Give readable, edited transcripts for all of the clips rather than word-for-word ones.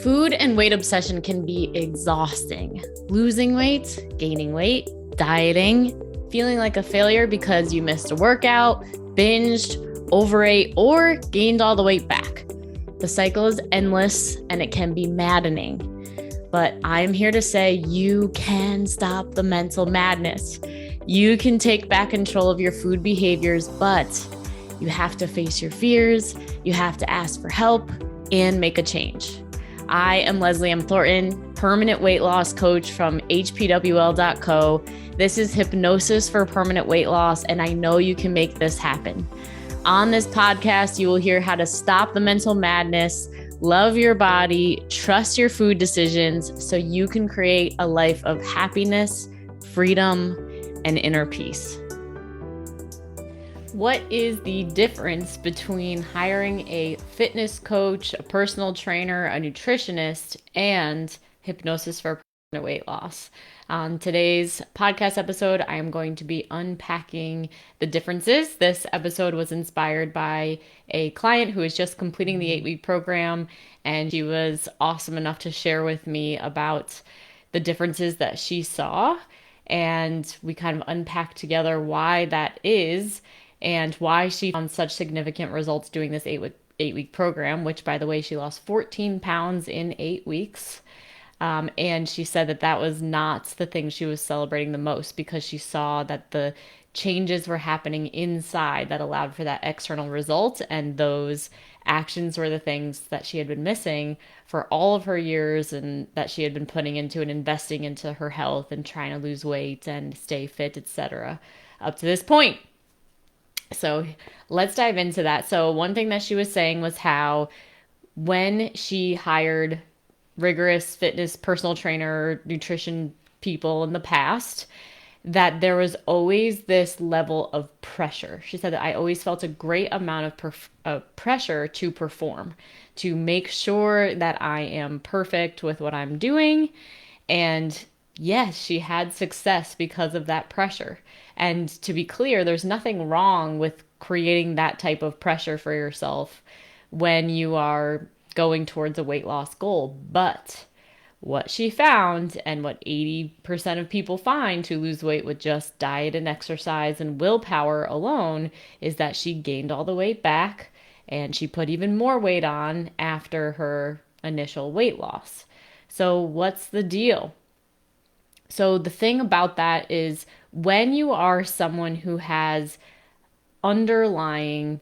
Food and weight obsession can be exhausting. Losing weight, gaining weight, dieting, feeling like a failure because you missed a workout, binged, overate, or gained all the weight back. The cycle is endless and it can be maddening. But I'm here to say you can stop the mental madness. You can take back control of your food behaviors, but you have to face your fears, you have to ask for help, and make a change. I am Leslie M. Thornton, permanent weight loss coach from hpwl.co. This is Hypnosis for Permanent Weight Loss, and I know you can make this happen. On this podcast, you will hear how to stop the mental madness, love your body, trust your food decisions so you can create a life of happiness, freedom, and inner peace. What is the difference between hiring a fitness coach, a personal trainer, a nutritionist, and Hypnosis for Permanent Weight Loss? On today's podcast episode, I am going to be unpacking the differences. This episode was inspired by a client who is just completing the 8-week program, and she was awesome enough to share with me about the differences that she saw, and we kind of unpacked together why that is and why she found such significant results doing this 8-week program, which, by the way, she lost 14 pounds in 8 weeks. And she said that that was not the thing she was celebrating the most because she saw that the changes were happening inside that allowed for that external result. And those actions were the things that she had been missing for all of her years and that she had been putting into and investing into her health and trying to lose weight and stay fit, etc. up to this point. So let's dive into that. So one thing that she was saying was how when she hired rigorous fitness personal trainer, nutrition people in the past, that there was always this level of pressure. She said that I always felt a great amount of pressure to perform, to make sure that I am perfect with what I'm doing. And yes, she had success because of that pressure. And to be clear, there's nothing wrong with creating that type of pressure for yourself when you are going towards a weight loss goal. But what she found, and what 80% of people find who lose weight with just diet and exercise and willpower alone, is that she gained all the weight back and she put even more weight on after her initial weight loss. So what's the deal? So the thing about that is when you are someone who has underlying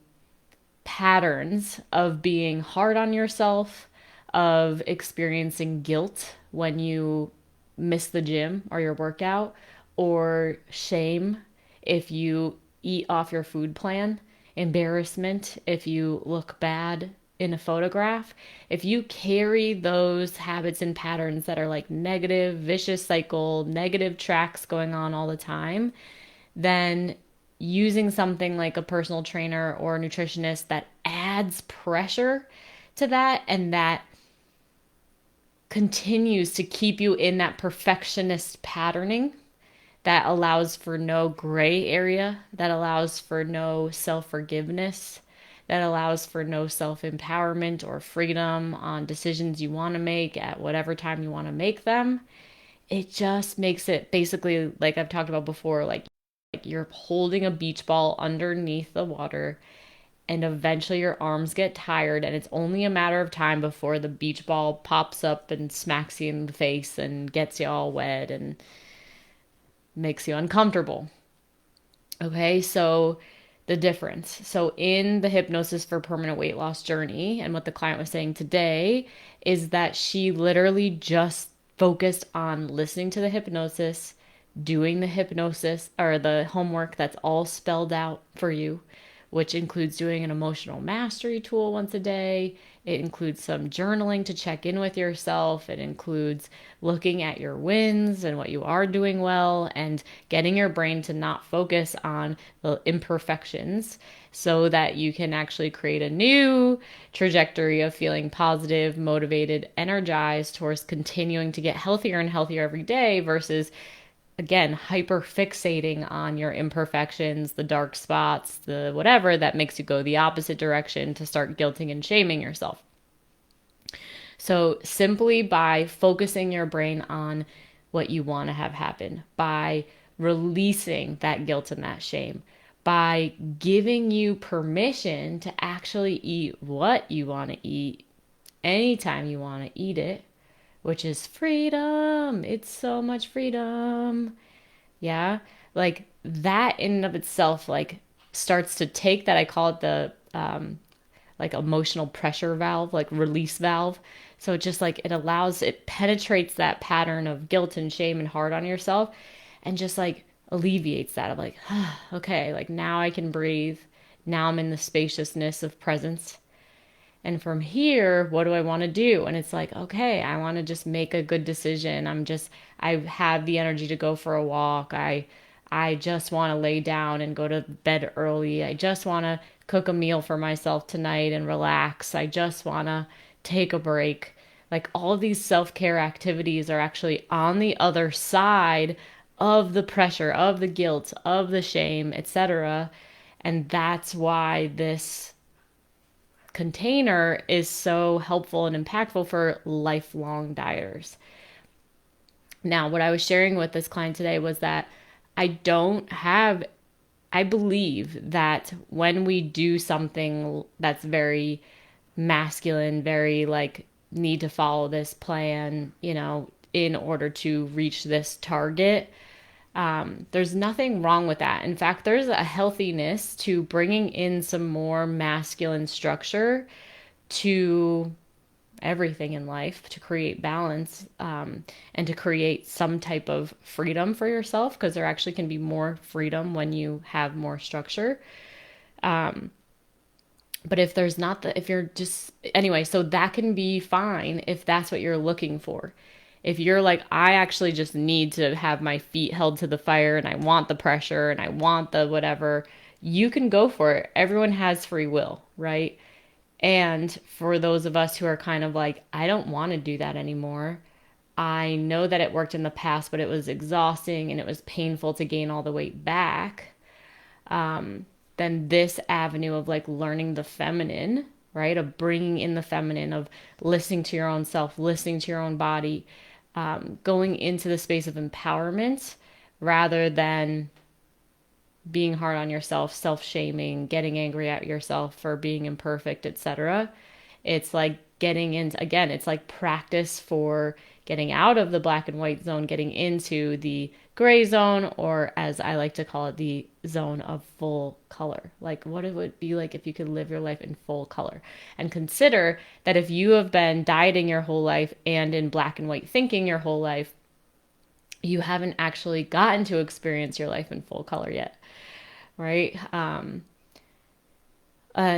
patterns of being hard on yourself, of experiencing guilt when you miss the gym or your workout, or shame if you eat off your food plan, embarrassment if you look bad in a photograph, if you carry those habits and patterns that are like negative, vicious cycle, negative tracks going on all the time, then using something like a personal trainer or a nutritionist that adds pressure to that and that continues to keep you in that perfectionist patterning that allows for no gray area, that allows for no self-forgiveness, that allows for no self-empowerment or freedom on decisions you want to make at whatever time you want to make them. It just makes it basically, like I've talked about before, like you're holding a beach ball underneath the water and eventually your arms get tired and it's only a matter of time before the beach ball pops up and smacks you in the face and gets you all wet and makes you uncomfortable. Okay, so the difference. So in the Hypnosis for Permanent Weight Loss journey, and what the client was saying today is that she literally just focused on listening to the hypnosis, doing the hypnosis or the homework that's all spelled out for you, which includes doing an emotional mastery tool once a day. It includes some journaling to check in with yourself. It includes looking at your wins and what you are doing well and getting your brain to not focus on the imperfections so that you can actually create a new trajectory of feeling positive, motivated, energized towards continuing to get healthier and healthier every day versus, again, hyper fixating on your imperfections, the dark spots, the whatever that makes you go the opposite direction to start guilting and shaming yourself. So simply by focusing your brain on what you want to have happen, by releasing that guilt and that shame, by giving you permission to actually eat what you want to eat anytime you want to eat it, which is freedom. It's so much freedom. Yeah. Like that in and of itself, like starts to take that. I call it the like emotional pressure valve, like release valve. So it just like it penetrates that pattern of guilt and shame and hard on yourself and just like alleviates that of like, okay, like now I can breathe. Now I'm in the spaciousness of presence. And from here, what do I want to do? And it's like, okay, I want to just make a good decision. I have the energy to go for a walk. I just want to lay down and go to bed early. I just want to cook a meal for myself tonight and relax. I just want to take a break. Like all of these self-care activities are actually on the other side of the pressure, of the guilt, of the shame, etc. And that's why this container is so helpful and impactful for lifelong dieters. Now, what I was sharing with this client today was that I believe that when we do something that's very masculine, very like need to follow this plan, in order to reach this target, there's nothing wrong with that. In fact, there's a healthiness to bringing in some more masculine structure to everything in life to create balance, and to create some type of freedom for yourself, because there actually can be more freedom when you have more structure. But if you're just, anyway, so that can be fine if that's what you're looking for. If you're like, I actually just need to have my feet held to the fire and I want the pressure and I want the whatever, you can go for it. Everyone has free will, right? And for those of us who are kind of like, I don't want to do that anymore. I know that it worked in the past, but it was exhausting and it was painful to gain all the weight back. Then this avenue of like learning the feminine, right? Of bringing in the feminine, of listening to your own self, listening to your own body, going into the space of empowerment rather than being hard on yourself, self-shaming, getting angry at yourself for being imperfect, etc. It's like getting into, again, it's like practice for getting out of the black and white zone, getting into the gray zone, or as I like to call it, the zone of full color. Like what it would be like if you could live your life in full color. And consider that if you have been dieting your whole life and in black and white thinking your whole life, you haven't actually gotten to experience your life in full color yet, right? An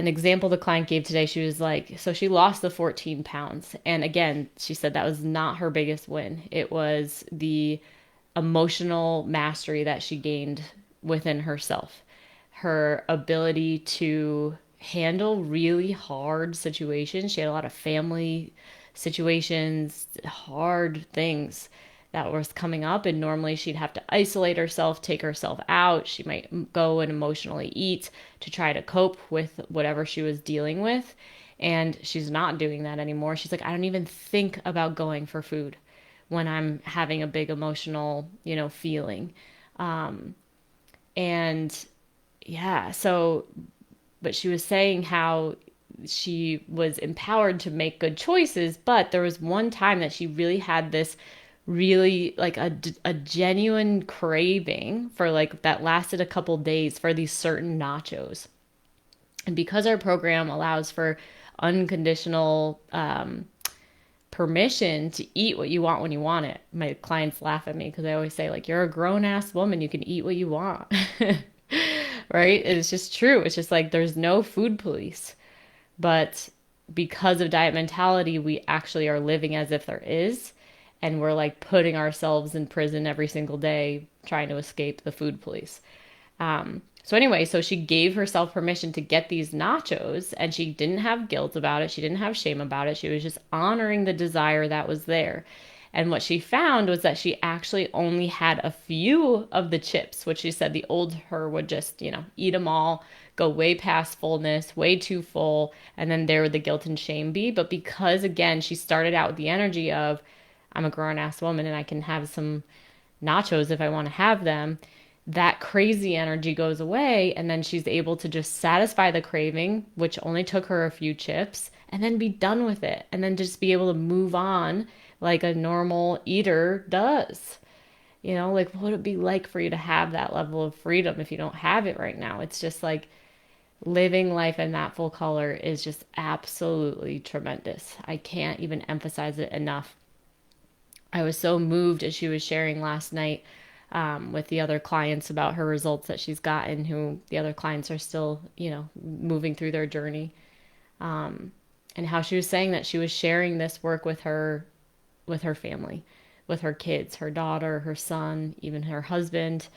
example the client gave today, she was like, so she lost the 14 pounds. And again, she said that was not her biggest win. It was the emotional mastery that she gained within herself, her ability to handle really hard situations. She had a lot of family situations, hard things that was coming up, and normally she'd have to isolate herself, take herself out. She might go and emotionally eat to try to cope with whatever she was dealing with, and she's not doing that anymore. She's like, I don't even think about going for food when I'm having a big emotional, feeling. And yeah, so, but she was saying how she was empowered to make good choices, but there was one time that she really had this really like a genuine craving for like that lasted a couple days for these certain nachos. And because our program allows for unconditional permission to eat what you want when you want it, my clients laugh at me because I always say, like, you're a grown ass woman, you can eat what you want. Right? It's just true. It's just like there's no food police. But because of diet mentality, we actually are living as if there is. And we're like putting ourselves in prison every single day trying to escape the food police. So anyway, so she gave herself permission to get these nachos, and she didn't have guilt about it. She didn't have shame about it. She was just honoring the desire that was there. And what she found was that she actually only had a few of the chips, which she said the old her would just, eat them all, go way past fullness, way too full, and then there would the guilt and shame be. But because, again, she started out with the energy of, I'm a grown ass woman and I can have some nachos if I want to have them, that crazy energy goes away. And then she's able to just satisfy the craving, which only took her a few chips, and then be done with it. And then just be able to move on like a normal eater does. Like what would it be like for you to have that level of freedom if you don't have it right now? It's just like living life in that full color is just absolutely tremendous. I can't even emphasize it enough. I was so moved as she was sharing last night with the other clients about her results that she's gotten, who the other clients are still, moving through their journey. And how she was saying that she was sharing this work with her family, with her kids, her daughter, her son, even her husband,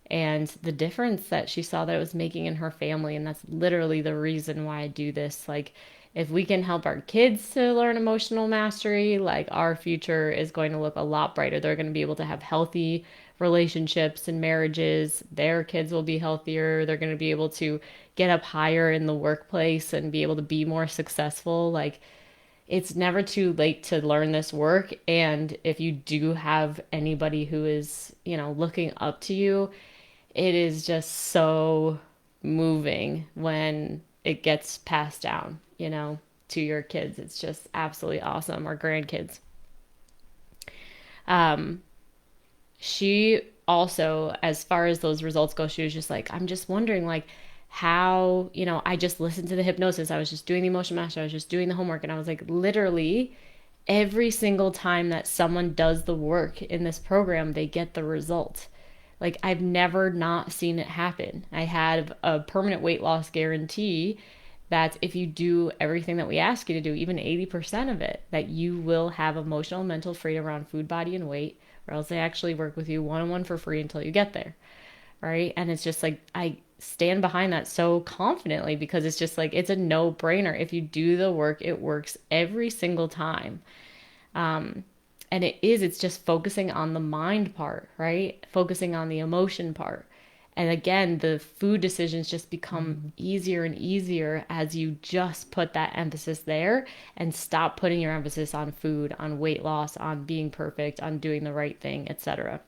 and the difference that she saw that it was making in her family. And that's literally the reason why I do this. Like, if we can help our kids to learn emotional mastery, like our future is going to look a lot brighter. They're going to be able to have healthy relationships and marriages. Their kids will be healthier. They're going to be able to get up higher in the workplace and be able to be more successful. Like, it's never too late to learn this work. And if you do have anybody who is, looking up to you, it is just so moving when it gets passed down, to your kids. It's just absolutely awesome. Or grandkids. She also, as far as those results go, she was just like, I'm just wondering, like, how, I just listened to the hypnosis. I was just doing the emotion master. I was just doing the homework. And I was like, literally, every single time that someone does the work in this program, they get the result. Like, I've never not seen it happen. I have a permanent weight loss guarantee that if you do everything that we ask you to do, even 80% of it, that you will have emotional and mental freedom around food, body, and weight, or else they actually work with you one-on-one for free until you get there. Right? And it's just like, I stand behind that so confidently because it's just like, it's a no-brainer. If you do the work, it works every single time. And it's just focusing on the mind part, right? Focusing on the emotion part. And again, the food decisions just become easier and easier as you just put that emphasis there and stop putting your emphasis on food, on weight loss, on being perfect, on doing the right thing, etc.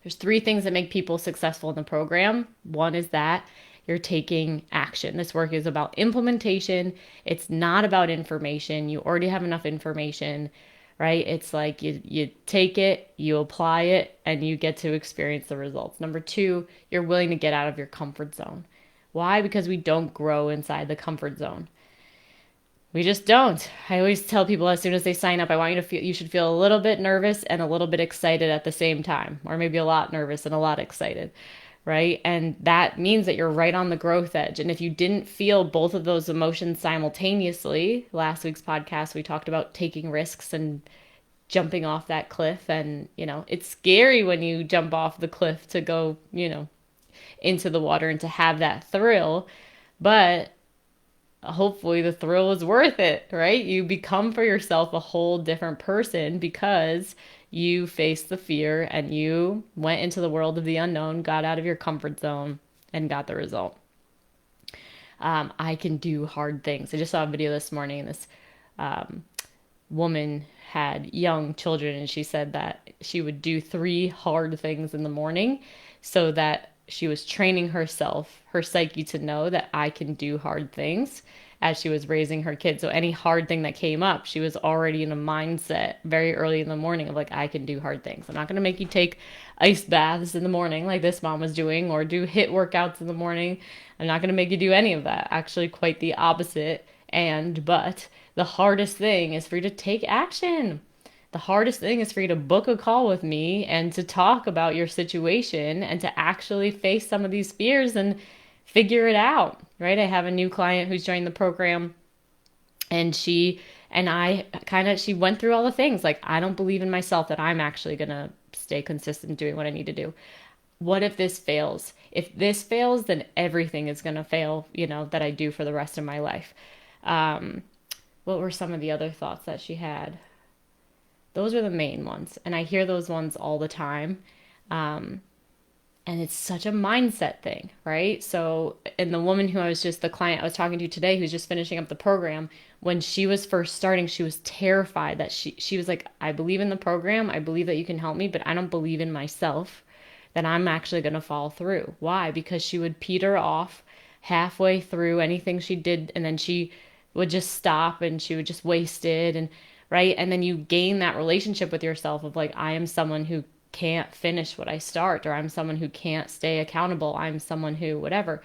There's 3 things that make people successful in the program. One is that you're taking action. This work is about implementation. It's not about information. You already have enough information, right? It's like you take it, you apply it, and you get to experience the results. Number 2, you're willing to get out of your comfort zone. Why? Because we don't grow inside the comfort zone. We just don't. I always tell people as soon as they sign up, I want you should feel a little bit nervous and a little bit excited at the same time, or maybe a lot nervous and a lot excited, right? And that means that you're right on the growth edge. And if you didn't feel both of those emotions simultaneously, last week's podcast, we talked about taking risks and jumping off that cliff. And, it's scary when you jump off the cliff to go, into the water and to have that thrill. But hopefully the thrill is worth it, right? You become for yourself a whole different person because you faced the fear and you went into the world of the unknown, got out of your comfort zone, and got the result. I can do hard things. I just saw a video this morning, and this woman had young children, and she said that she would do 3 hard things in the morning so that she was training herself, her psyche, to know that I can do hard things as she was raising her kids. So any hard thing that came up, she was already in a mindset very early in the morning of like, I can do hard things. I'm not going to make you take ice baths in the morning like this mom was doing, or do HIIT workouts in the morning. I'm not going to make you do any of that. Actually, quite the opposite. But the hardest thing is for you to take action. The hardest thing is for you to book a call with me and to talk about your situation and to actually face some of these fears and figure it out, right? I have a new client who's joined the program, and she went through all the things. Like, I don't believe in myself that I'm actually going to stay consistent doing what I need to do. What if this fails? If this fails, then everything is going to fail, that I do for the rest of my life. What were some of the other thoughts that she had? Those are the main ones. And I hear those ones all the time. And it's such a mindset thing, right? So, and the woman who the client I was talking to today, who's just finishing up the program, when she was first starting, she was terrified that she was like, I believe in the program. I believe that you can help me, but I don't believe in myself that I'm actually going to fall through. Why? Because she would peter off halfway through anything she did, and then she would just stop and she would just waste it. And right. And then you gain that relationship with yourself of like, I am someone who can't finish what I start, or I'm someone who can't stay accountable. I'm someone who, whatever.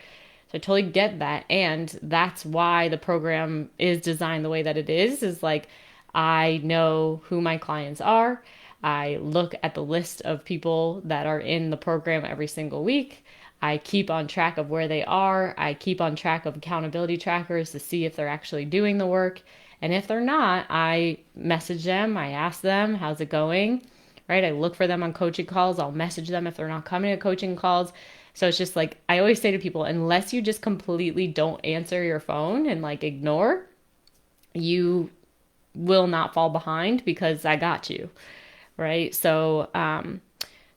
So I totally get that. And that's why the program is designed the way that it is like, I know who my clients are. I look at the list of people that are in the program every single week. I keep on track of where they are. I keep on track of accountability trackers to see if they're actually doing the work. And if they're not, I message them. I ask them, how's it going? Right? I look for them on coaching calls. I'll message them if they're not coming to coaching calls. So it's just like, I always say to people, unless you just completely don't answer your phone and like ignore, you will not fall behind because I got you. Right? So,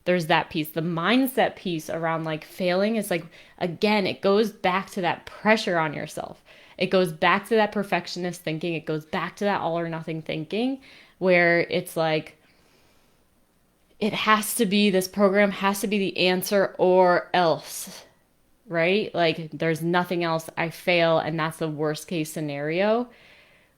there's that piece. The mindset piece around like failing is like, again, it goes back to that pressure on yourself. It goes back to that perfectionist thinking. It goes back to that all or nothing thinking where it's like, this program has to be the answer or else, right? Like there's nothing else. I fail and that's the worst case scenario.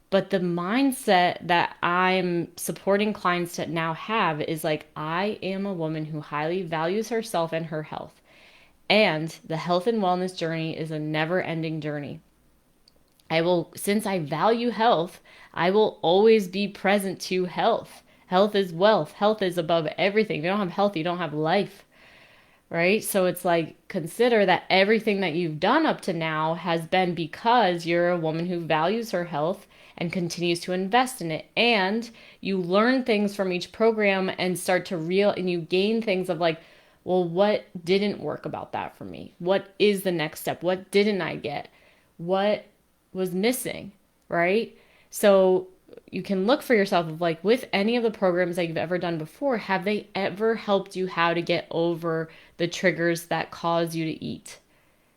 But the mindset that I'm supporting clients to now have is like, I am a woman who highly values herself and her health. And the health and wellness journey is a never ending journey. Since I value health, I will always be present to health. Health is wealth. Health is above everything. If you don't have health, you don't have life. Right? So it's like, consider that everything that you've done up to now has been because you're a woman who values her health and continues to invest in it. And you learn things from each program and and you gain things of like, well, what didn't work about that for me? What is the next step? What didn't I get? What was missing? Right? So you can look for yourself of like, with any of the programs that you've ever done before, have they ever helped you how to get over the triggers that cause you to eat?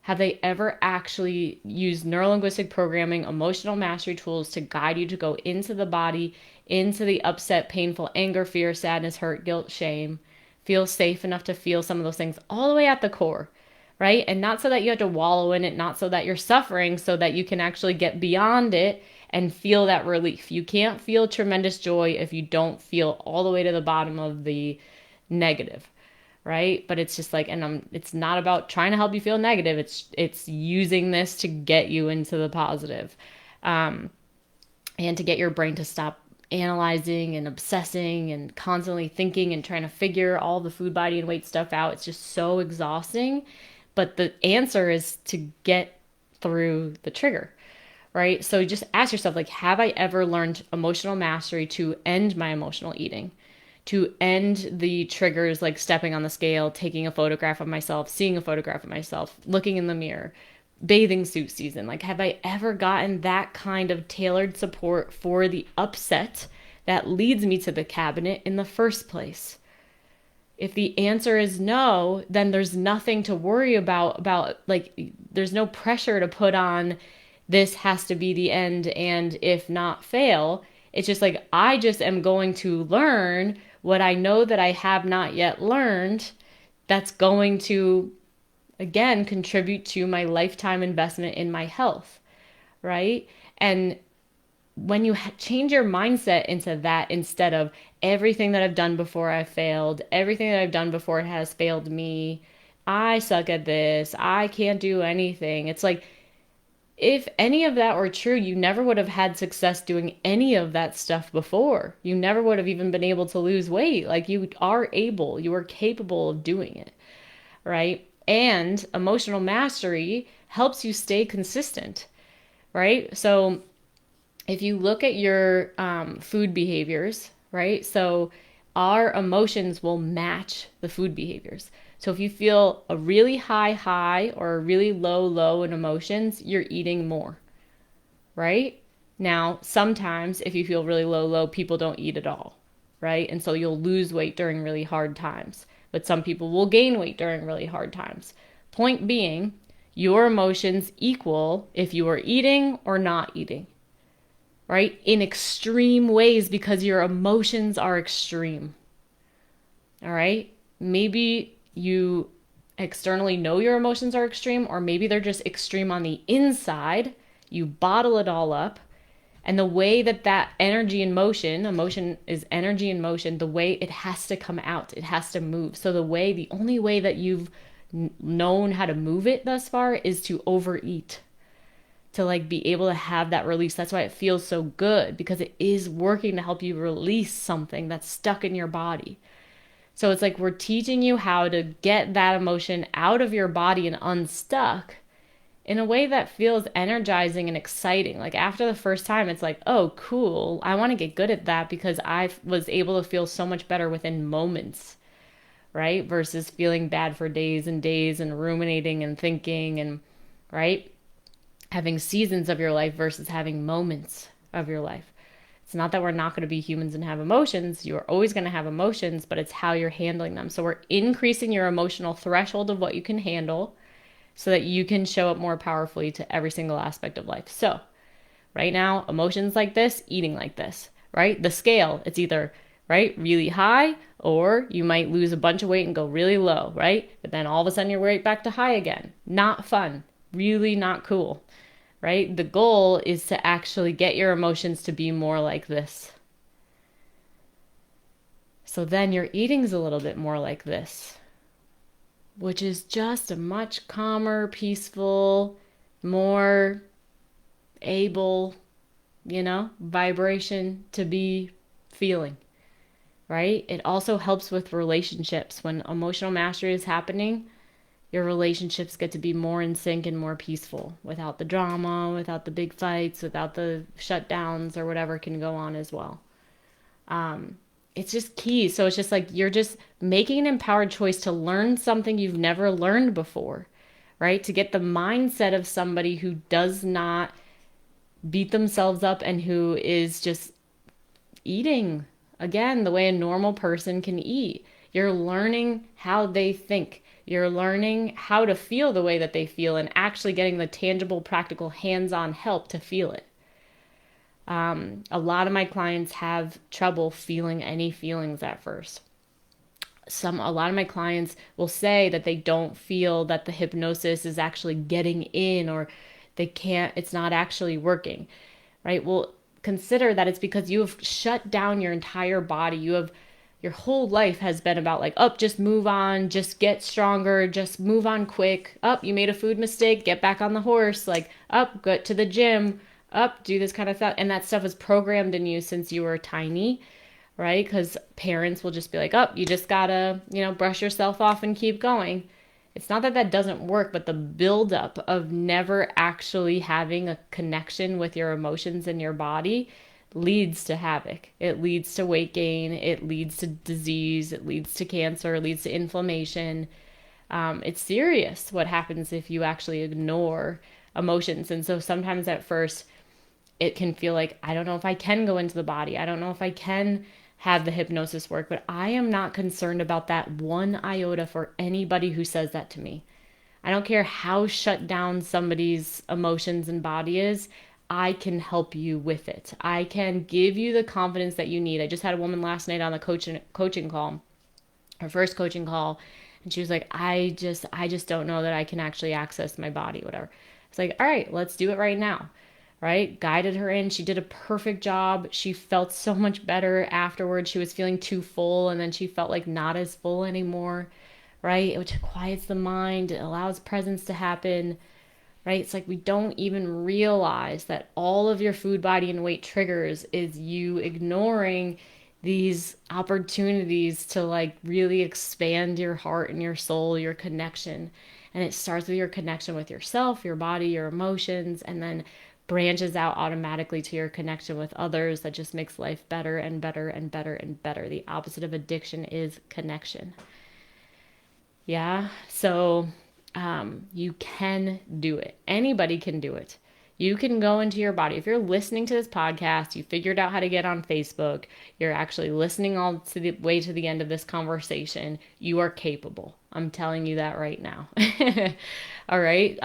Have they ever actually used neurolinguistic programming, emotional mastery tools to guide you to go into the body, into the upset, painful anger, fear, sadness, hurt, guilt, shame, feel safe enough to feel some of those things all the way at the core, right? And not so that you have to wallow in it, not so that you're suffering, so that you can actually get beyond it and feel that relief. You can't feel tremendous joy if you don't feel all the way to the bottom of the negative, right? But it's just like, it's not about trying to help you feel negative. It's using this to get you into the positive, and to get your brain to stop analyzing and obsessing and constantly thinking and trying to figure all the food, body, and weight stuff out. It's just so exhausting. But the answer is to get through the trigger, right? So just ask yourself, like, have I ever learned emotional mastery to end my emotional eating? To end the triggers like stepping on the scale, taking a photograph of myself, seeing a photograph of myself, looking in the mirror, bathing suit season. Like, have I ever gotten that kind of tailored support for the upset that leads me to the cabinet in the first place? If the answer is no, then there's nothing to worry about like, there's no pressure to put on, this has to be the end, and if not, fail. It's just like, I just am going to learn what I know that I have not yet learned, that's going to, again, contribute to my lifetime investment in my health, right? And when you change your mindset into that, instead of everything that I've done before I've failed, everything that I've done before has failed me, I suck at this, I can't do anything. It's like, if any of that were true, you never would have had success doing any of that stuff before. You never would have even been able to lose weight. Like, you are capable of doing it, right? And emotional mastery helps you stay consistent, right? So if you look at your food behaviors, right? So our emotions will match the food behaviors. So if you feel a really high high or a really low low in emotions, you're eating more, right? Now, sometimes if you feel really low low, people don't eat at all, right? And so you'll lose weight during really hard times. But some people will gain weight during really hard times. Point being, your emotions equal if you are eating or not eating, right? In extreme ways because your emotions are extreme. All right? Maybe you externally know your emotions are extreme, or maybe they're just extreme on the inside. You bottle it all up. And the way that energy in motion, emotion is energy in motion, the way it has to come out, it has to move. So the only way that you've known how to move it thus far is to overeat, to like be able to have that release. That's why it feels so good, because it is working to help you release something that's stuck in your body. So it's like we're teaching you how to get that emotion out of your body and unstuck in a way that feels energizing and exciting. Like after the first time, it's like, oh, cool. I want to get good at that because I was able to feel so much better within moments, right? Versus feeling bad for days and days and ruminating and thinking and, right? Having seasons of your life versus having moments of your life. It's not that we're not going to be humans and have emotions. You are always going to have emotions, but it's how you're handling them. So we're increasing your emotional threshold of what you can handle so that you can show up more powerfully to every single aspect of life. So right now, emotions like this, eating like this, right? The scale, it's either, right, really high, or you might lose a bunch of weight and go really low, right? But then all of a sudden you're right back to high again. Not fun, really not cool, right? The goal is to actually get your emotions to be more like this. So then your eating's a little bit more like this, which is just a much calmer, peaceful, more able, vibration to be feeling, right? It also helps with relationships. When emotional mastery is happening, your relationships get to be more in sync and more peaceful without the drama, without the big fights, without the shutdowns or whatever can go on as well. It's just key. So it's just like you're just making an empowered choice to learn something you've never learned before, right? To get the mindset of somebody who does not beat themselves up and who is just eating, again, the way a normal person can eat. You're learning how they think. You're learning how to feel the way that they feel and actually getting the tangible, practical, hands-on help to feel it. A lot of my clients have trouble feeling any feelings at first. A lot of my clients will say that they don't feel that the hypnosis is actually getting in, or it's not actually working, right? Well, consider that it's because you have shut down your entire body. Your whole life has been about like, just move on, just get stronger, just move on quick. You made a food mistake, get back on the horse, like, go to the gym, do this kind of stuff. And that stuff is programmed in you since you were tiny, right? Because parents will just be like, you just gotta, brush yourself off and keep going. It's not that that doesn't work, but the buildup of never actually having a connection with your emotions and your body leads to havoc. It leads to weight gain. It leads to disease. It leads to cancer. It leads to inflammation. It's serious what happens if you actually ignore emotions. And so sometimes at first it can feel like, I don't know if I can go into the body. I don't know if I can have the hypnosis work, but I am not concerned about that one iota for anybody who says that to me. I don't care how shut down somebody's emotions and body is. I can help you with it. I can give you the confidence that you need. I just had a woman last night on the coaching call, her first coaching call, and she was like, I just don't know that I can actually access my body, whatever. It's like, all right, let's do it right now. Right? Guided her in. She did a perfect job. She felt so much better afterwards. She was feeling too full, and then she felt like not as full anymore, right? Which quiets the mind. It allows presence to happen, right? It's like we don't even realize that all of your food, body, and weight triggers is you ignoring these opportunities to like really expand your heart and your soul, your connection. And it starts with your connection with yourself, your body, your emotions, and then branches out automatically to your connection with others. That just makes life better and better and better and better. The opposite of addiction is connection. Yeah. So you can do it. Anybody can do it. You can go into your body. If you're listening to this podcast, you figured out how to get on Facebook, you're actually listening all to the way to the end of this conversation, you are capable. I'm telling you that right now. All right.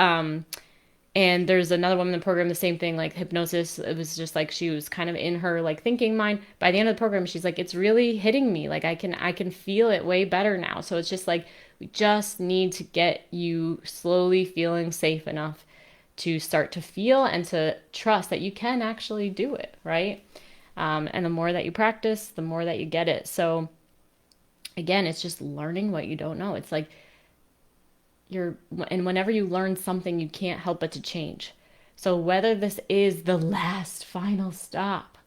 And there's another woman in the program, the same thing, like hypnosis. It was just like she was kind of in her like thinking mind. By the end of the program, she's like, it's really hitting me. Like I can feel it way better now. So it's just like we just need to get you slowly feeling safe enough to start to feel and to trust that you can actually do it, right? And the more that you practice, the more that you get it. So again, it's just learning what you don't know. It's like and whenever you learn something, you can't help but to change. So whether this is the last final stop,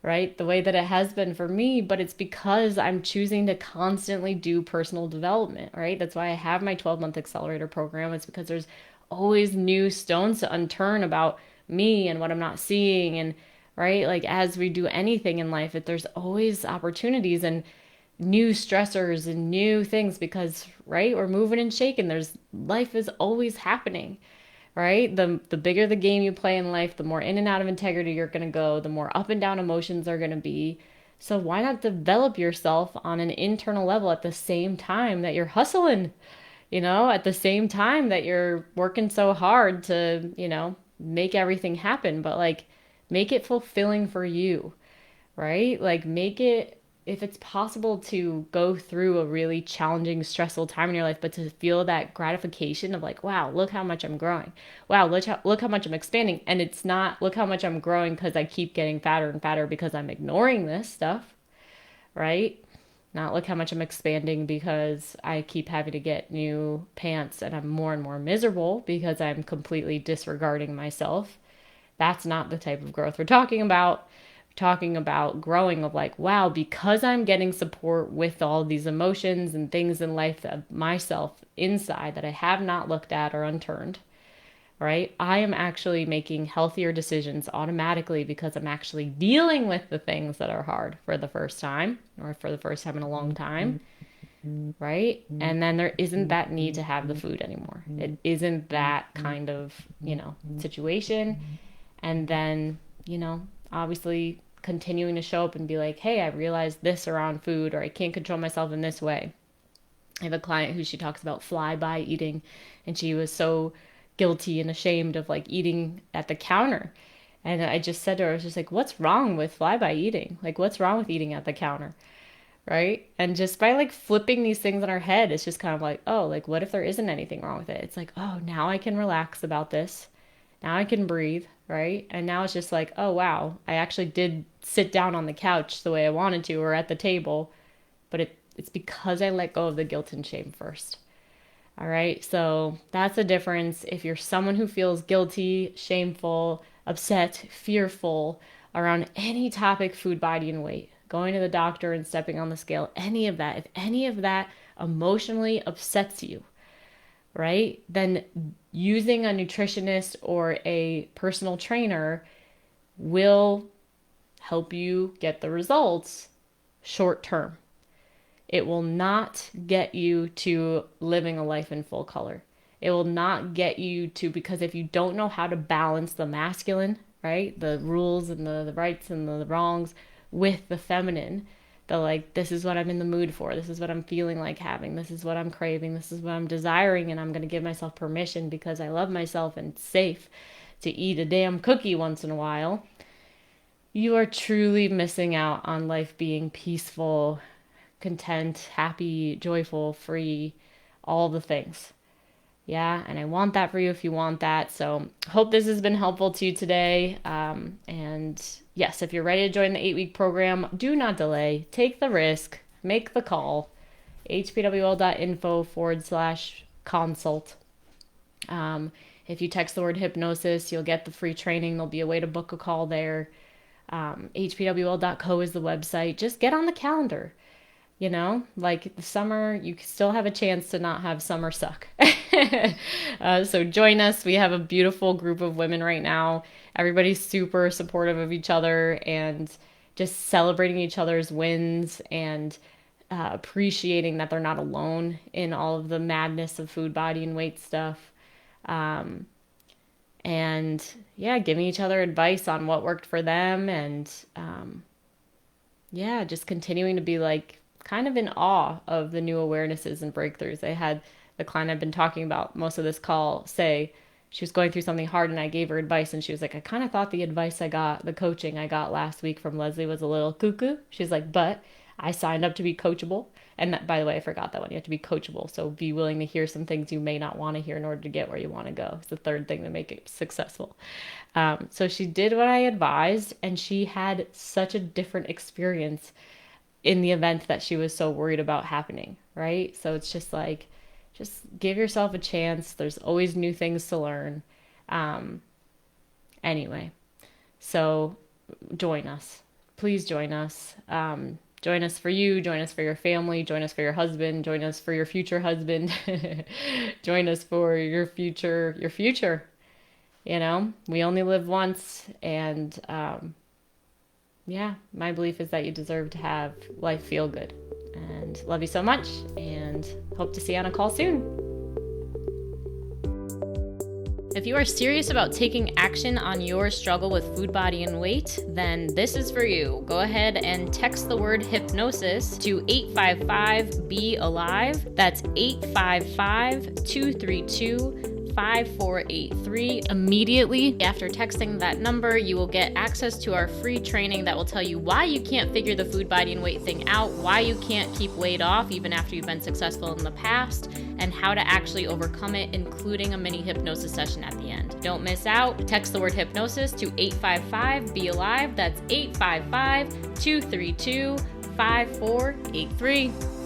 right? The way that it has been for me, but it's because I'm choosing to constantly do personal development, right? That's why I have my 12-month accelerator program. It's because there's always new stones to unturn about me and what I'm not seeing. And right, like as we do anything in life, there's always opportunities and new stressors and new things because right, we're moving and shaking. There's life is always happening, right? The bigger the game you play in life, the more in and out of integrity you're going to go, the more up and down emotions are going to be. So why not develop yourself on an internal level at the same time that you're hustling, at the same time that you're working so hard to, make everything happen, but like make it fulfilling for you, right? Like make it, if it's possible to go through a really challenging, stressful time in your life, but to feel that gratification of like, wow, look how much I'm growing. Wow, look how much I'm expanding. And it's not, look how much I'm growing because I keep getting fatter and fatter because I'm ignoring this stuff, right? Not look how much I'm expanding because I keep having to get new pants and I'm more and more miserable because I'm completely disregarding myself. That's not the type of growth we're talking about. We're talking about growing of like, wow, because I'm getting support with all these emotions and things in life of myself inside that I have not looked at or unturned, right? I am actually making healthier decisions automatically because I'm actually dealing with the things that are hard for the first time or for the first time in a long time, right? And then there isn't that need to have the food anymore. It isn't that kind of, situation. And then, obviously continuing to show up and be like, hey, I realized this around food, or I can't control myself in this way. I have a client who she talks about fly-by eating, and she was so guilty and ashamed of like eating at the counter. And I just said to her, I was just like, what's wrong with fly-by eating? Like, what's wrong with eating at the counter? Right? And just by like flipping these things in our head, it's just kind of like, oh, like what if there isn't anything wrong with it? It's like, oh, now I can relax about this. Now I can breathe, right? And now it's just like, oh, wow, I actually did sit down on the couch the way I wanted to or at the table, but it's because I let go of the guilt and shame first. All right. So that's the difference. If you're someone who feels guilty, shameful, upset, fearful around any topic, food, body, and weight, going to the doctor and stepping on the scale, any of that, if any of that emotionally upsets you, right, then using a nutritionist or a personal trainer will help you get the results short term. It will not get you to living a life in full color. It will not get you to, because if you don't know how to balance the masculine, right, the rules and the rights and the wrongs with the feminine, the like, this is what I'm in the mood for, this is what I'm feeling like having, this is what I'm craving, this is what I'm desiring, and I'm going to give myself permission because I love myself and it's safe to eat a damn cookie once in a while, you are truly missing out on life being peaceful, content, happy, joyful, free, all the things. Yeah, and I want that for you if you want that. So hope this has been helpful to you today. And yes, if you're ready to join the 8-week program, do not delay. Take the risk. Make the call. hpwl.info/consult. If you text the word hypnosis, you'll get the free training. There'll be a way to book a call there. hpwl.co is the website. Just get on the calendar. Like the summer, you still have a chance to not have summer suck. So join us. We have a beautiful group of women right now. Everybody's super supportive of each other and just celebrating each other's wins and appreciating that they're not alone in all of the madness of food, body, and weight stuff. and yeah, giving each other advice on what worked for them, and yeah, just continuing to be like kind of in awe of the new awarenesses and breakthroughs. I had the client I've been talking about most of this call say she was going through something hard, and I gave her advice, and she was like, I kind of thought the advice I got, the coaching I got last week from Leslie was a little cuckoo. She's like, but I signed up to be coachable. And that, by the way, I forgot that one. You have to be coachable. So be willing to hear some things you may not want to hear in order to get where you want to go. It's the third thing to make it successful. So she did what I advised, and she had such a different experience in the event that she was so worried about happening, right? So it's just like, just give yourself a chance. There's always new things to learn. Anyway, so join us. Please join us. Join us for you, join us for your family, join us for your husband, join us for your future husband, join us for your future, You know, we only live once, and yeah, my belief is that you deserve to have life feel good. And love you so much, and hope to see you on a call soon. If you are serious about taking action on your struggle with food, body, and weight, then this is for you. Go ahead and text the word hypnosis to 855-BE-ALIVE. That's 855-232-5483. Immediately after texting that number, you will get access to our free training that will tell you why you can't figure the food, body, and weight thing out, why you can't keep weight off even after you've been successful in the past, and how to actually overcome it, including a mini hypnosis session at the end. Don't miss out. Text the word hypnosis to 855-BE-ALIVE. That's 855-232-5483.